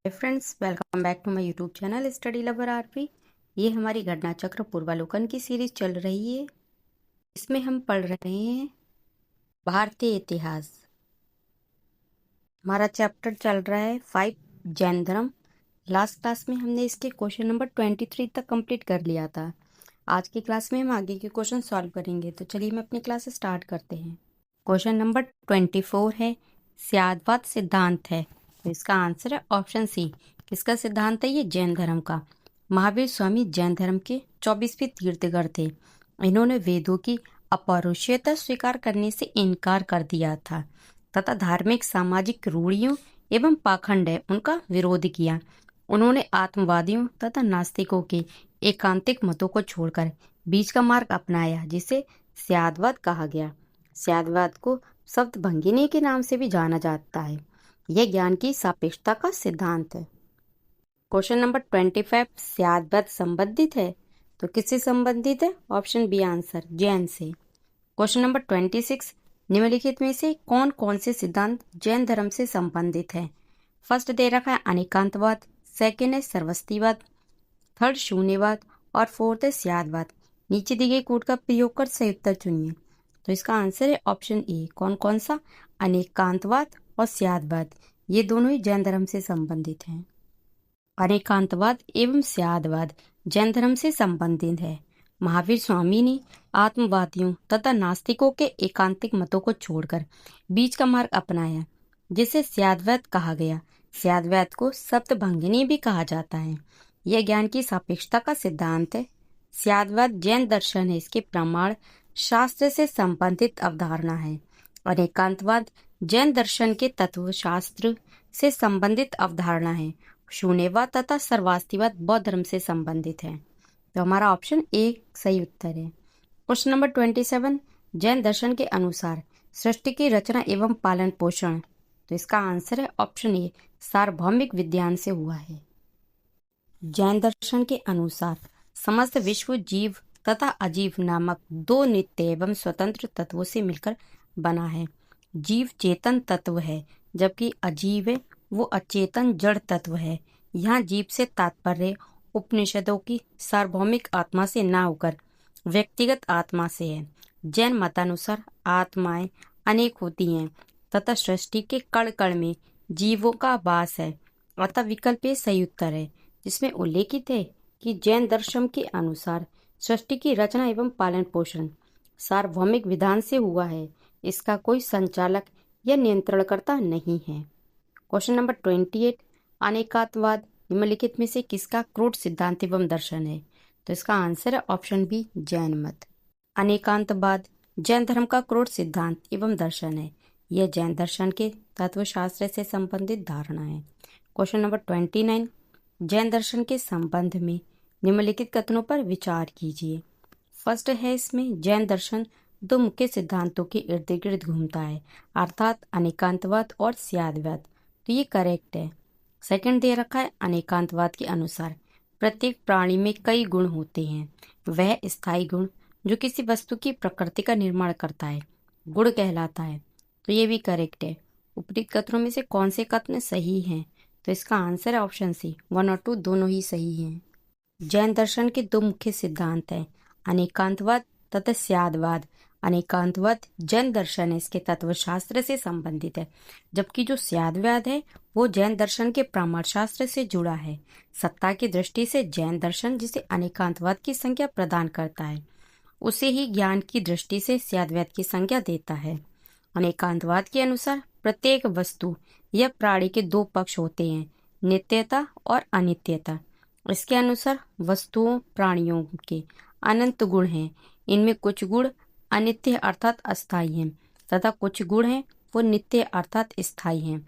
Friends, welcome back to my YouTube channel study lover RP. ये हमारी घटना चक्र पूर्वालोकन की सीरीज चल रही है। इसमें हम पढ़ रहे हैं भारतीय इतिहास। हमारा चैप्टर चल रहा है 5 जैन धर्म। लास्ट क्लास में हमने इसके क्वेश्चन नंबर 23 तक कंप्लीट कर लिया था। आज की क्लास में हम आगे के क्वेश्चन सॉल्व करेंगे। तो चलिए हम अपनी क्लास स्टार्ट करते हैं। क्वेश्चन नंबर 24 है, स्यादवाद सिद्धांत है। तो इसका आंसर है ऑप्शन सी। किसका सिद्धांत है? ये जैन धर्म का। महावीर स्वामी जैन धर्म के 24वें तीर्थंकर थे। इन्होंने वेदों की अपौरुषेयता स्वीकार करने से इनकार कर दिया था तथा धार्मिक सामाजिक रूढ़ियों एवं पाखंड है उनका विरोध किया। उन्होंने आत्मवादियों तथा नास्तिकों के एकांतिक मतों को छोड़कर बीच का मार्ग अपनाया, जिसे स्यादवाद कहा गया। स्यादवाद को शब्द भंगिनी के नाम से भी जाना जाता है। यह ज्ञान की सापेक्षता का सिद्धांत है। क्वेश्चन नंबर 25, स्यादवाद संबंधित है तो किससे संबंधित है? ऑप्शन बी आंसर, जैन से। क्वेश्चन नंबर 26, निम्नलिखित में से कौन कौन से सिद्धांत जैन धर्म से संबंधित है? फर्स्ट दे रखा है अनेकांतवाद, सेकेंड है सर्वस्तिवाद, थर्ड शून्यवाद और फोर्थ है स्यादवाद। नीचे दी गई कोड का प्रयोग कर सही उत्तर चुनिए। तो इसका आंसर है ऑप्शन ए। कौन कौन सा? अनेकांतवाद और स्यादवाद, ये दोनों ही जैन धर्म से संबंधित हैं। अनेकांतवाद एवं स्यादवाद जैन धर्म से संबंधित है। महावीर स्वामी ने आत्मवादियों तथा नास्तिकों के एकांतिक मतों को छोड़कर बीच का मार्ग अपनाया, जिसे स्यादवाद कहा गया। स्यादवाद को सप्तभंगिनी भी कहा जाता है। यह ज्ञान की सापेक्षता का सिद्धांत है। स्यादवाद जैन दर्शन है। इसके प्रमाण शास्त्र से संबंधित अवधारणा है। अनेकांतवाद जैन दर्शन के तत्वशास्त्र से संबंधित अवधारणा है। शून्यवाद तथा सर्वास्तिवाद बौद्ध धर्म से संबंधित है। तो हमारा ऑप्शन ए सही उत्तर है। क्वेश्चन नंबर 27, जैन दर्शन के अनुसार सृष्टि की रचना एवं पालन पोषण। तो इसका आंसर है ऑप्शन ए, सार्वभौमिक विज्ञान से हुआ है। जैन दर्शन के अनुसार समस्त विश्व जीव तथा अजीव नामक दो नित्य एवं स्वतंत्र तत्वों से मिलकर बना है। जीव चेतन तत्व है, जबकि अजीव है वो अचेतन जड़ तत्व है। यहाँ जीव से तात्पर्य उपनिषदों की सार्वभौमिक आत्मा से न होकर व्यक्तिगत आत्मा से है। जैन मतानुसार आत्माएं अनेक होती हैं तथा सृष्टि के कण कण में जीवों का वास है। अतः विकल्प ए सही उत्तर है, जिसमें उल्लेखित है कि जैन दर्शन के अनुसार सृष्टि की रचना एवं पालन पोषण सार्वभौमिक विधान से हुआ है। इसका कोई संचालक या नियंत्रणकर्ता नहीं है। क्वेश्चन नंबर 28, अनेकांतवाद निम्नलिखित में से किसका क्रोध सिद्धांत एवं दर्शन है? तो इसका आंसर है ऑप्शन बी, जैन मत। अनेकांतवाद जैन धर्म का क्रोध सिद्धांत एवं दर्शन है। यह जैन दर्शन के तत्वशास्त्र से संबंधित धारणा है। क्वेश्चन नंबर 29, जैन दर्शन के संबंध में निम्नलिखित कथनों पर विचार कीजिए। फर्स्ट है इसमें जैन दर्शन दो मुख्य सिद्धांतों के इर्द गिर्द घूमता है, अर्थात अनेकांतवाद और स्यादवाद। तो ये करेक्ट है। सेकंड दे रखा है अनेकांतवाद के अनुसार प्रत्येक प्राणी में कई गुण होते हैं। वह स्थायी गुण जो किसी वस्तु की प्रकृति का निर्माण करता है गुण कहलाता है। तो ये भी करेक्ट है। उपरोक्त कथनों में से कौन से कथन सही हैं? तो इसका आंसर है ऑप्शन सी, 1 और 2 दोनों ही सही हैं। जैन दर्शन के दो मुख्य सिद्धांत हैं, अनेकांतवाद तथा स्यादवाद। अनेकांतवाद जैन दर्शन है, इसके तत्वशास्त्र से संबंधित है, जबकि जो स्यादवाद है वो जैन दर्शन के प्रमाण शास्त्र से जुड़ा है। सत्ता की दृष्टि से जैन दर्शन जिसे अनेकांतवाद की संज्ञा प्रदान करता है, उसे ही ज्ञान की दृष्टि से स्यादवाद की संज्ञा देता है। अनेकांतवाद के अनुसार प्रत्येक वस्तु या प्राणी के दो पक्ष होते हैं, नित्यता और अनित्यता। इसके अनुसार वस्तुओं प्राणियों के अनंत गुण हैं। इनमें कुछ गुण अनित्य अर्थात अस्थायी हैं तथा कुछ गुण हैं वो नित्य अर्थात स्थायी हैं।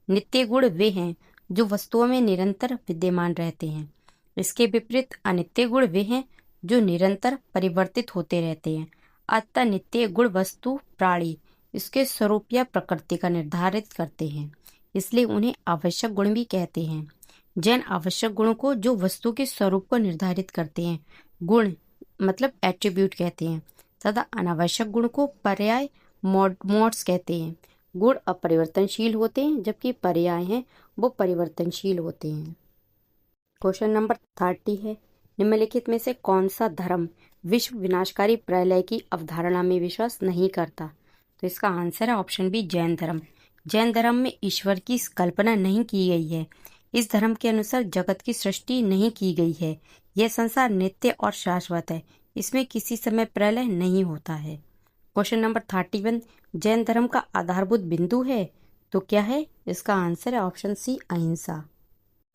नित्य गुण वे हैं जो वस्तुओं में निरंतर विद्यमान रहते हैं। इसके विपरीत अनित्य गुण वे हैं जो निरंतर परिवर्तित होते रहते हैं। अतः नित्य गुण वस्तु प्राणी इसके स्वरूप या प्रकृति का निर्धारित करते हैं, इसलिए उन्हें आवश्यक गुण भी कहते हैं। जैन आवश्यक गुणों को जो वस्तु के स्वरूप को निर्धारित करते हैं गुण मतलब एट्रीब्यूट कहते हैं, तथा अनावश्यक गुण को पर्याय मोड्स कहते हैं। गुण अपरिवर्तनशील होते हैं जबकि पर्याय हैं वो परिवर्तनशील होते हैं। क्वेश्चन नंबर 30 है, निम्नलिखित में से कौन सा धर्म विश्व विनाशकारी प्रलय की अवधारणा में विश्वास नहीं करता? तो इसका आंसर है ऑप्शन बी, जैन धर्म। जैन धर्म में ईश्वर की कल्पना नहीं की गई है। इस धर्म के अनुसार जगत की सृष्टि नहीं की गई है। यह संसार नित्य और शाश्वत है। इसमें किसी समय प्रलय नहीं होता है। क्वेश्चन नंबर 31, जैन धर्म का आधारभूत बिंदु है तो क्या है? इसका आंसर है ऑप्शन सी, अहिंसा।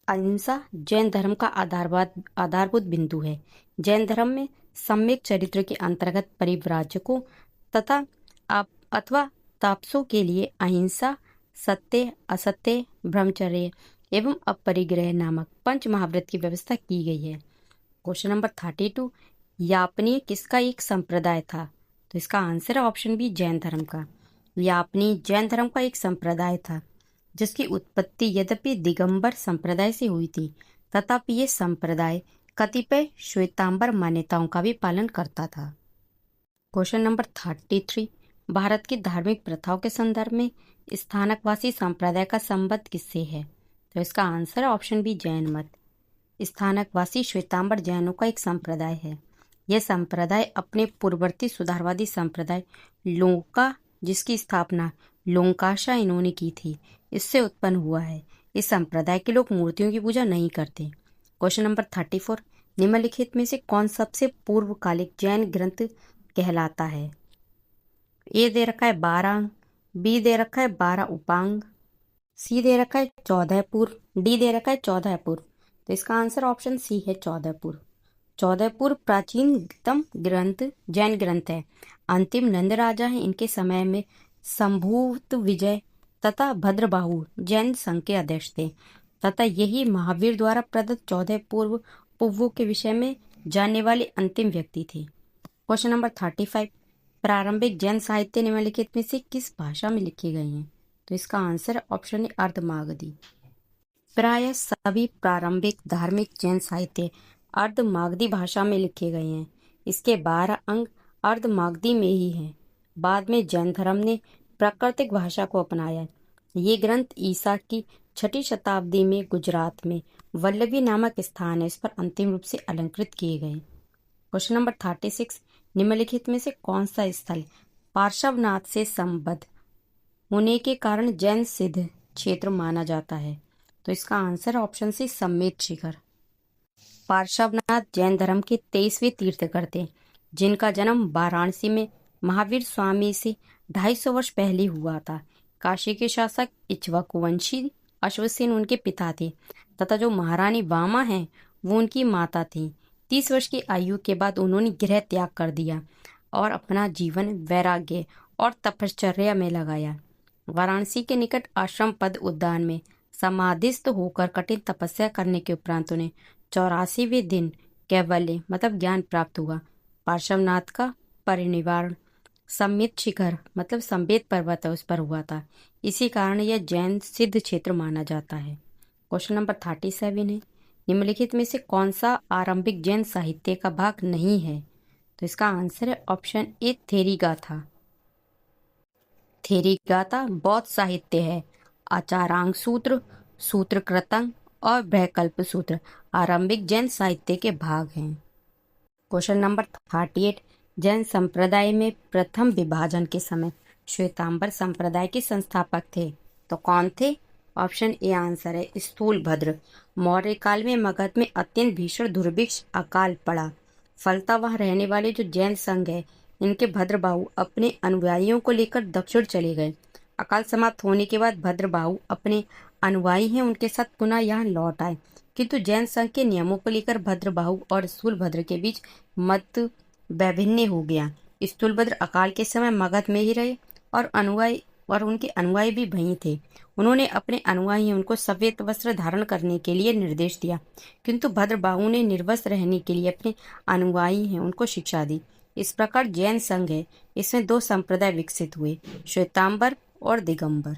अहिंसा जैन धर्म का आधारभूत बिंदु है। जैन धर्म में सम्यक चरित्र के अंतर्गत परिव्राजकों तथा अथवा तापसों के लिए अहिंसा, सत्य, असत्य, ब्रह्मचर्य एवं अपरिग्रह नामक पंच महाव्रत की व्यवस्था की गई है। क्वेश्चन नंबर 32, यापनीय किसका एक संप्रदाय था? तो इसका आंसर है ऑप्शन बी, जैन धर्म का। यापनीय जैन धर्म का एक संप्रदाय था जिसकी उत्पत्ति यद्यपि दिगंबर संप्रदाय से हुई थी, तथापि ये संप्रदाय कतिपय श्वेतांबर मान्यताओं का भी पालन करता था। क्वेश्चन नंबर 33, भारत की धार्मिक प्रथाओं के संदर्भ में स्थानकवासी संप्रदाय का संबंध किससे है? तो इसका आंसर है ऑप्शन बी, जैन मत। स्थानकवासी श्वेतांबर जैनों का एक संप्रदाय है। यह संप्रदाय अपने पूर्ववर्ती सुधारवादी संप्रदाय लोका, जिसकी स्थापना लोंकाशा इन्होंने की थी, इससे उत्पन्न हुआ है। इस संप्रदाय के लोग मूर्तियों की पूजा नहीं करते। क्वेश्चन नंबर 34, निम्नलिखित में से कौन सबसे पूर्वकालिक जैन ग्रंथ कहलाता है? ए दे रखा है 12 अंग, बी दे रखा है 12 उपांग, सी दे रखा है 14 पूर्व, डी दे रखा है 14 पूर्व। तो इसका आंसर ऑप्शन सी है, 14 पूर्व। 14 पूर्व प्राचीनतम ग्रंथ जैन ग्रंथ है। अंतिम नंद राजा है, इनके समय में संभूत विजय तथा भद्रबाहु जैन संघ के अध्यक्ष थे तथा यही महावीर द्वारा प्रदत्त 14 पूर्व पुव्वों के विषय में जानने वाले अंतिम व्यक्ति थे। क्वेश्चन नंबर 35, प्रारंभिक जैन साहित्य निम्नलिखित में से किस भाषा में लिखे गए हैं? तो इसका आंसर ऑप्शन है, अर्धमागधी। प्राय सभी प्रारंभिक धार्मिक जैन साहित्य अर्धमागधी भाषा में लिखे गए हैं। इसके 12 अंग अर्धमागधी में ही हैं। बाद में जैन धर्म ने प्राकृतिक भाषा को अपनाया। ये ग्रंथ ईसा की 6वीं शताब्दी में गुजरात में वल्लभी नामक स्थान है, इस पर अंतिम रूप से अलंकृत किए गए। क्वेश्चन नंबर 36, निम्नलिखित में से कौन सा स्थल पार्श्वनाथ से संबद्ध होने के कारण जैन सिद्ध क्षेत्र माना जाता है? तो इसका आंसर ऑप्शन सी, सम्मेद शिखर। पार्श्वनाथ जैन धर्म के 23वें तीर्थंकर थे जिनका जन्म वाराणसी में महावीर स्वामी से 250 वर्ष पहले हुआ था। काशी के शासक इक्ष्वाकुवंशी अश्वसेन उनके पिता थे तथा जो महारानी वामा हैं वो उनकी माता थी। 30 वर्ष की आयु के बाद उन्होंने गृह त्याग कर दिया और अपना जीवन वैराग्य और तपश्चर्या में लगाया। वाराणसी के निकट आश्रम पद उद्यान में समाधिस्थ होकर कठिन तपस्या करने के उपरांत उन्हें 84वें दिन कैवल्य मतलब ज्ञान प्राप्त हुआ। पार्श्वनाथ का परिनिर्वाण सम्मेद शिखर मतलब सम्मेद पर्वत है उस पर हुआ था। इसी कारण यह जैन सिद्ध क्षेत्र माना जाता है। क्वेश्चन नंबर 37 है, निम्नलिखित में से कौन सा आरंभिक जैन साहित्य का भाग नहीं है? तो इसका आंसर है ऑप्शन ए, थेरीगाथा। थेरीगाथा बौद्ध साहित्य है। आचारांग सूत्र, सूत्र कृतंग और बृहकल्प सूत्र आरंभिक जैन साहित्य के भाग हैं। क्वेश्चन नंबर 38, जैन संप्रदाय में प्रथम विभाजन के समय श्वेतांबर संप्रदाय के संस्थापक थे तो कौन थे? ऑप्शन ए आंसर है, स्थूलभद्र। मौर्य काल में मगध में अत्यंत भीषण दुर्भिक्ष अकाल पड़ा। फलता वहां रहने वाले जो जैन संघ है इनके भद्रबाहु अपने अनुयायियों को लेकर दक्षिण चले गए। अकाल समाप्त होने के बाद भद्रबाहु अपने अनुयायी हैं उनके साथ पुनः यहाँ लौट आए, किंतु जैन संघ के नियमों को लेकर भद्रबाहु और स्थूलभद्र के बीच मत वैभिन्न हो गया। स्थूलभद्र अकाल के समय मगध में ही रहे और उनके अनुयायी भी वहीं थे। उन्होंने अपने अनुयायी उनको सफेद वस्त्र धारण करने के लिए निर्देश दिया, किंतु भद्रबाहु ने निर्वस्त्र रहने के लिए अपने अनुयायी हैं उनको शिक्षा दी। इस प्रकार जैन संघ है इसमें 2 संप्रदाय विकसित हुए, श्वेतांबर और दिगंबर।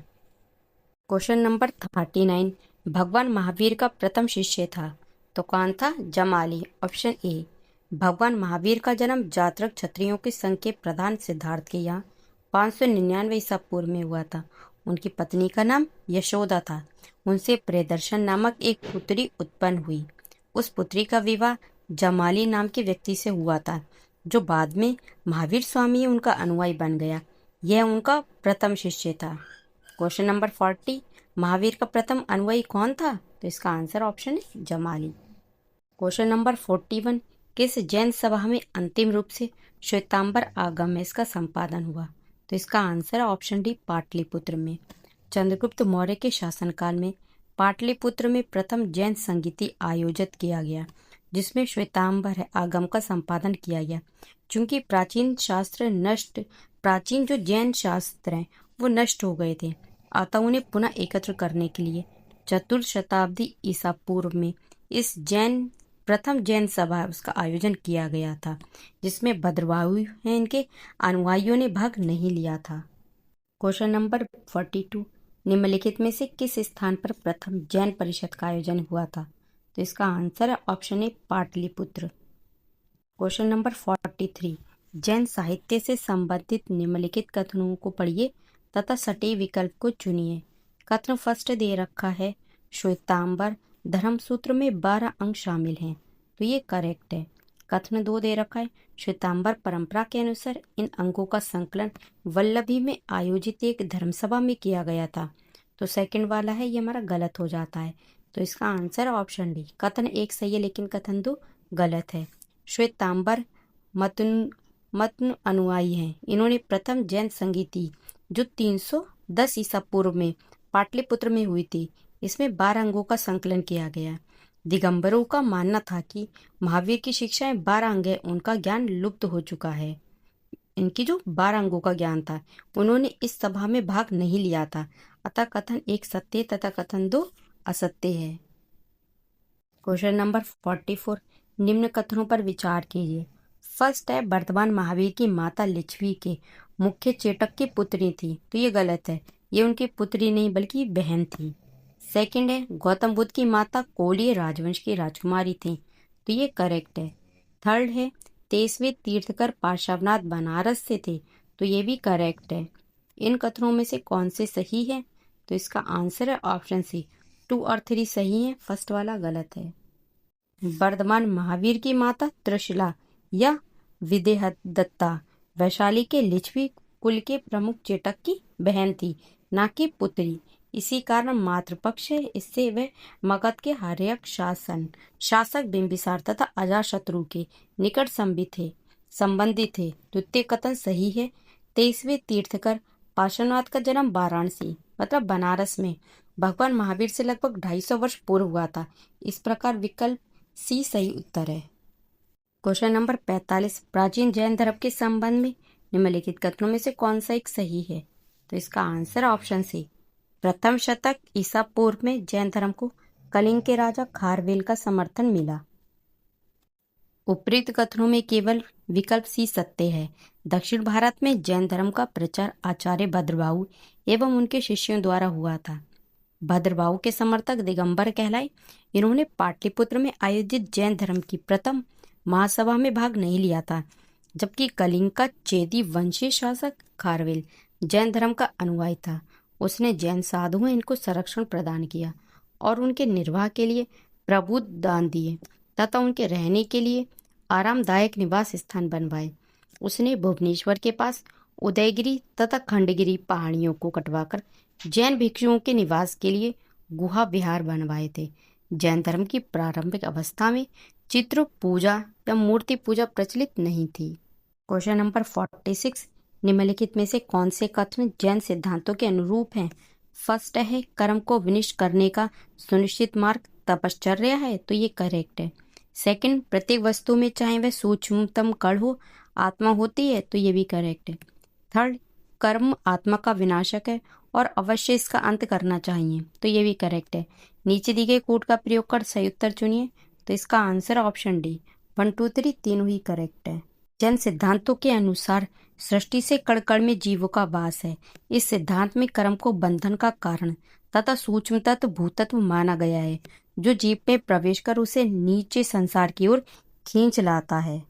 क्वेश्चन नंबर 39, भगवान महावीर का प्रथम शिष्य था तो कौन था? जमाली। Option A. भगवान महावीर का जन्म जातक क्षत्रियों के संघ के प्रधान सिद्धार्थ के यहाँ 599 ईसा पूर्व में हुआ था। उनकी पत्नी का नाम यशोदा था। उनसे प्रियदर्शन नामक एक पुत्री उत्पन्न हुई। उस पुत्री का विवाह जमाली नाम के व्यक्ति से हुआ था, जो बाद में महावीर स्वामी उनका अनुयायी बन गया। यह उनका प्रथम शिष्य था। क्वेश्चन नंबर 40, महावीर का प्रथम अनुयायी कौन था? तो इसका आंसर ऑप्शन है जमाली। क्वेश्चन नंबर 41, किस जैन सभा में अंतिम रूप से श्वेतांबर आगम है इसका संपादन हुआ? तो इसका आंसर ऑप्शन डी, पाटलिपुत्र में। चंद्रगुप्त मौर्य के शासनकाल में पाटलिपुत्र में प्रथम जैन संगीति आयोजित किया गया, जिसमें श्वेतांबर आगम का संपादन किया गया। चूंकि प्राचीन जो जैन शास्त्र हैं वो नष्ट हो गए थे, अतः उन्हें पुनः एकत्र करने के लिए चतुर्थ शताब्दी ईसा पूर्व में इस प्रथम जैन सभा उसका आयोजन किया गया था, जिसमें भद्रवाहु हैं इनके अनुयायियों ने भाग नहीं लिया था। क्वेश्चन नंबर 42, निम्नलिखित में से किस स्थान पर प्रथम जैन परिषद का आयोजन हुआ था? तो इसका आंसर है option A, Pataliputra. Question number 43, Jain साहित्य से संबंधित निम्नलिखित कथनों को पढ़िए तथा सटीक विकल्प को चुनिए। कथन फर्स्ट दे रखा है, श्वेतांबर धर्मसूत्र में 12 अंग शामिल हैं, तो ये करेक्ट है। कथन 2 दे रखा है, श्वेतांबर परंपरा के अनुसार इन अंगों का संकलन वल्लभी में आयोजित एक धर्मसभा में किया गया था, तो सेकंड वाला है ये हमारा गलत हो जाता है। तो इसका आंसर ऑप्शन डी। कथन 1 सही है लेकिन कथन 2 गलत है। श्वेतांबर मत अनुयायी हैं। इन्होंने प्रथम जैन संगीति जो 310 ईसा पूर्व में पाटलिपुत्र में हुई थी, इसमें 12 अंगों का संकलन किया गया। दिगंबरों का मानना था कि महावीर की शिक्षाएं 12 अंग है, उनका ज्ञान लुप्त हो चुका है। इनकी जो 12 अंगों का ज्ञान था, उन्होंने इस सभा में भाग नहीं लिया था, अतः कथन 1 सत्य तथा कथन 2 असत्य है। क्वेश्चन नंबर 44, निम्न कथनों पर विचार कीजिए। फर्स्ट है, वर्तमान महावीर की माता लिच्छवी के मुख्य चेटक की पुत्री थी, तो ये गलत है, ये उनकी पुत्री नहीं बल्कि बहन थी। सेकंड है, गौतम बुद्ध की माता कोलीय राजवंश की राजकुमारी थी, तो ये करेक्ट है। थर्ड है, 23वें तीर्थकर पार्श्वनाथ बनारस से थे, तो ये भी करेक्ट है। इन कथनों में से कौन से सही है? तो इसका आंसर है ऑप्शन सी, 2 और 3 सही है, फर्स्ट वाला गलत है। वर्धमान महावीर की माता त्रिशला या विदेहदत्ता वैशाली के लिच्छवी कुल के प्रमुख चेटक की बहन थी, ना कि पुत्री। इसी कारण मातृपक्ष है, इससे वे मगध के हर्यक शासक बिंबिसार तथा अजातशत्रु के निकट संबंधी थे। द्वितीय कथन सही है। 23वें तीर्थकर पार्श्वनाथ का जन्म वाराणसी मतलब बनारस में भगवान महावीर से लगभग 250 वर्ष पूर्व हुआ था। इस प्रकार विकल्प सी सही उत्तर है। क्वेश्चन नंबर 45, प्राचीन जैन धर्म के संबंध में निम्नलिखित कथनों में से कौन सा एक सही है? तो इसका आंसर ऑप्शन सी, प्रथम शतक ईसा पूर्व में जैन धर्म को कलिंग के राजा खारवेल का समर्थन मिला। उपयुक्त कथनों में केवल विकल्प सी सत्य है। दक्षिण भारत में जैन धर्म का प्रचार आचार्य भद्रबाहु एवं उनके शिष्यों द्वारा हुआ था। भद्रबाहु के समर्थक दिगंबर कहलाए। इन्होंने पाटलिपुत्र में आयोजित जैन धर्म की प्रथम महासभा में भाग नहीं लिया था, जबकि कलिंग का चेदी वंशीय शासक खारवेल जैन धर्म का अनुयायी था। उसने जैन साधुओं इनको संरक्षण प्रदान किया और उनके निर्वाह के लिए प्रभुत दान दिए तथा उनके रहने के लिए आरामदायक निवास स्थान बनवाए। उसने भुवनेश्वर के पास उदयगिरी तथा खंडगिरी पहाड़ियों को कटवाकर जैन भिक्षुओं के निवास के लिए गुहा विहार बनवाए थे। जैन धर्म की प्रारंभिक अवस्था में चित्र पूजा या मूर्ति पूजा प्रचलित नहीं थी। क्वेश्चन नंबर 46, निम्नलिखित में से कौन से कथन जैन सिद्धांतों के अनुरूप हैं? फर्स्ट है, कर्म को विनिष्ट करने का सुनिश्चित मार्ग तपश्चर्या है, तो ये करेक्ट है। सेकंड, प्रत्येक वस्तु में चाहे वह सूक्ष्मतम कण हो आत्मा होती है, तो ये भी करेक्ट है। थर्ड, कर्म आत्मा का विनाशक है और अवश्य इसका अंत करना चाहिए, तो ये भी करेक्ट है। नीचे दी गई कोड का प्रयोग कर सही उत्तर चुनिए, तो इसका आंसर ऑप्शन डी 1 2 3 तीनों ही करेक्ट है। जैन सिद्धांतों के अनुसार सृष्टि से कण कण में जीवों का वास है। इस सिद्धांत में कर्म को बंधन का कारण तथा सूक्ष्म तत्व भूतत्व माना गया है, जो जीव में प्रवेश कर उसे नीचे संसार की ओर खींच लाता है।